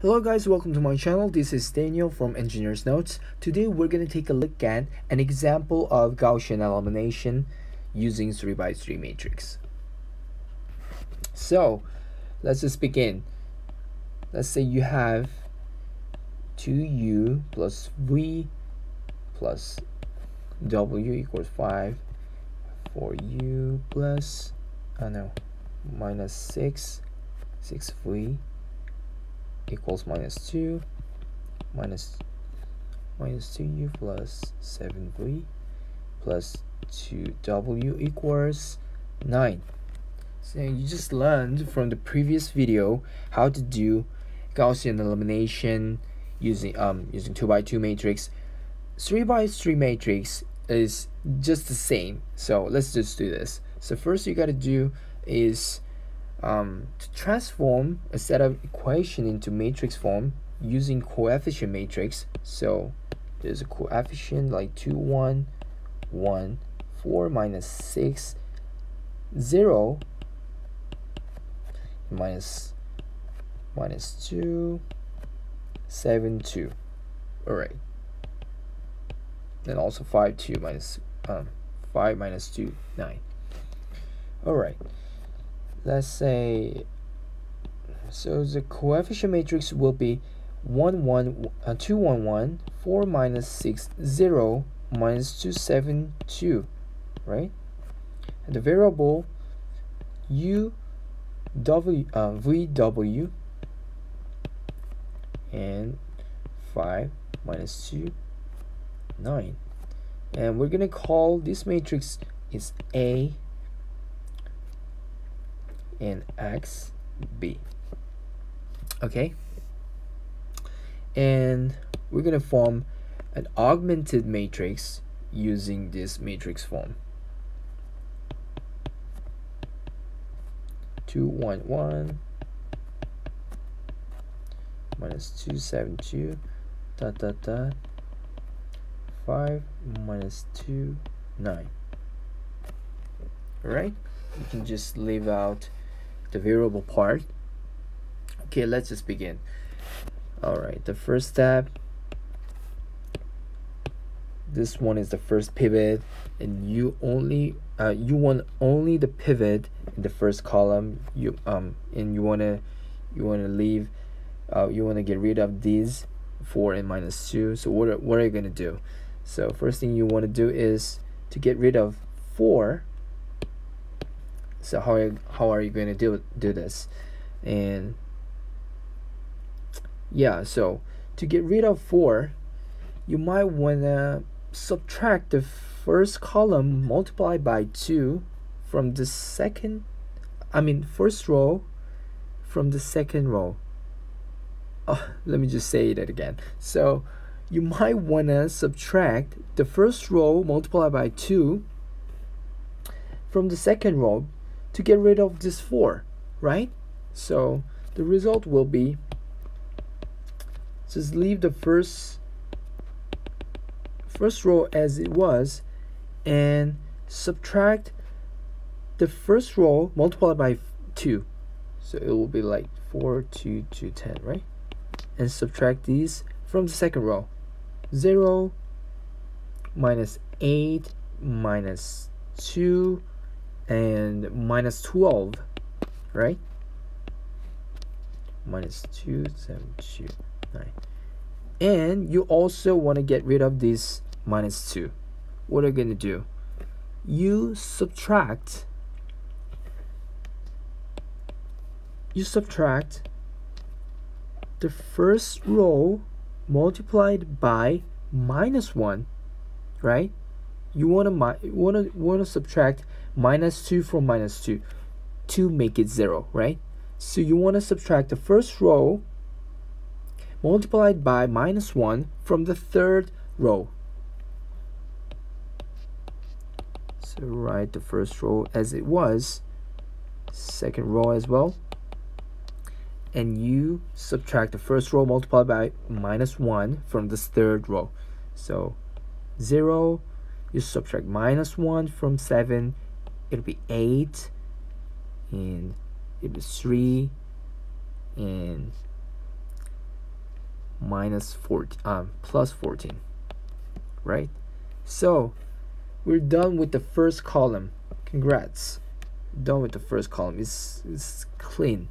Hello guys, welcome to my channel. This is Daniel from Engineer's Notes. Today we're going to take a look at an example of Gaussian elimination using 3x3 matrix. So let's just begin. Let's say you have 2u plus v plus w equals 5, 4u plus minus 6v equals minus 2 minus 2u plus 7v plus 2w equals 9. So you just learned from the previous video how to do Gaussian elimination using 2x2 matrix. 3x3 matrix is just the same, so let's just do this. So first you got to do is to transform a set of equation into matrix form using coefficient matrix. So there's a coefficient like 2 1 1 4 minus 6 0 minus 2 7 2. All right, and also 5 2 minus 5 minus 2 9. All right, let's say, so the coefficient matrix will be 2 1 1 4 minus 6 0 minus 2 7 2, right? And the variable vw and 5 minus 2 9, and we're gonna call this matrix is A and X B. Okay, and we're gonna form an augmented matrix using this matrix form. 2 1 1 minus 2 7 2 dot dot dot 5 minus 2 9. All right, you can just leave out the variable part. Okay, let's just begin. All right, the first step, this one is the first pivot, and you want only the pivot in the first column. And you want to get rid of these 4 and minus 2. So what are you going to do? So first thing you want to do is to get rid of 4. So how are you going to do this? And yeah, so to get rid of 4, you might want to subtract the first column multiplied by 2 from the first row from the second row. Let me just say that again. So you might want to subtract the first row multiplied by 2 from the second row to get rid of this 4, right? So the result will be, just leave the first row as it was and subtract the first row multiplied by 2. So it will be like 4 2 2 10, right? And subtract these from the second row. 0 minus 8 minus 2 and minus 12, right? Minus 2 7 2 9. And you also want to get rid of this minus 2. What are you going to do? You subtract the first row multiplied by minus 1, right? You want to subtract minus 2 from minus 2 to make it 0, right? So you want to subtract the first row multiplied by minus 1 from the third row. So write the first row as it was, second row as well, and you subtract the first row multiplied by minus 1 from this third row. So 0, you subtract minus 1 from 7, it'll be 8, and it was 3, and plus 14, right? So we're done with the first column. Congrats, done with the first column. It's clean,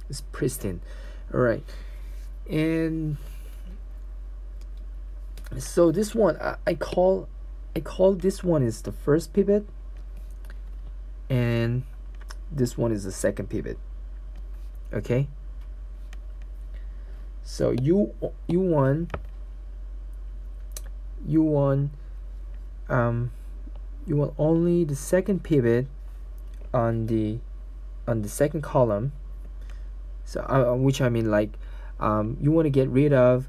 it's pristine. All right, and so this one I call this one is the first pivot, and this one is the second pivot. Okay, so you want only the second pivot on the second column. So which I mean, like, you want to get rid of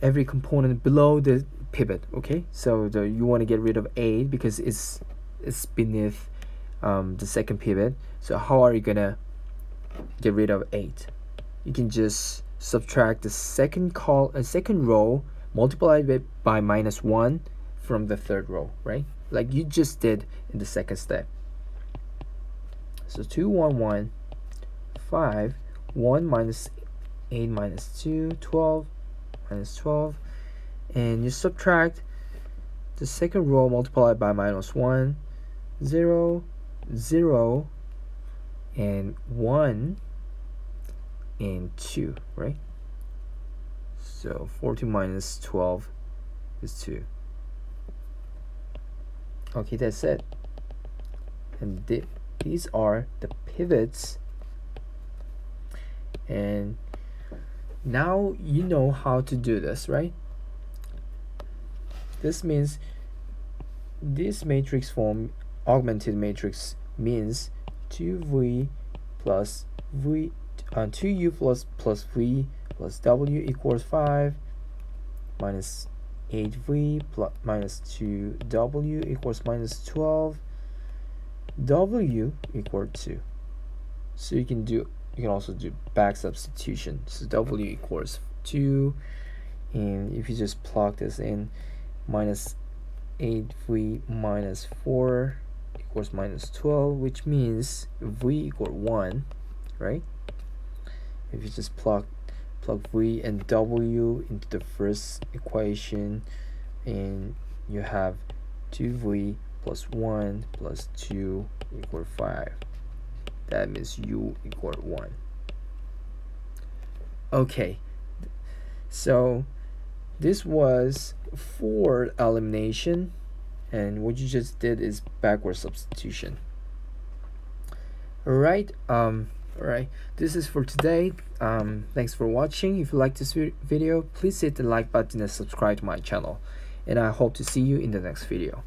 every component below the pivot. Okay, so you want to get rid of 8 because it's beneath the second pivot. So how are you gonna get rid of 8? You can just subtract the second row, multiply it by -1 from the third row, right? Like you just did in the second step. So 2, 1, 1, 5, 1 minus 8 minus 2, 12 minus 12, and you subtract the second row multiplied by -1, 0, 0, and 1, and 2, right? So 14 minus 12 is 2. Okay, that's it. And these are the pivots. And now you know how to do this, right? This means this matrix form, augmented matrix, means 2v plus v 2u plus v plus w equals 5 minus 8v plus minus 2w equals minus 12, w equal 2. So you can also do back substitution. So w equals 2, and if you just plug this in, minus 8v minus 4 equals minus 12, which means v equal 1, right? If you just plug v and w into the first equation, and you have 2v plus 1 plus 2 equal 5. That means u equal 1. Okay, so this was for elimination, and what you just did is backward substitution. Alright, this is for today. Thanks for watching. If you like this video, please hit the like button and subscribe to my channel, and I hope to see you in the next video.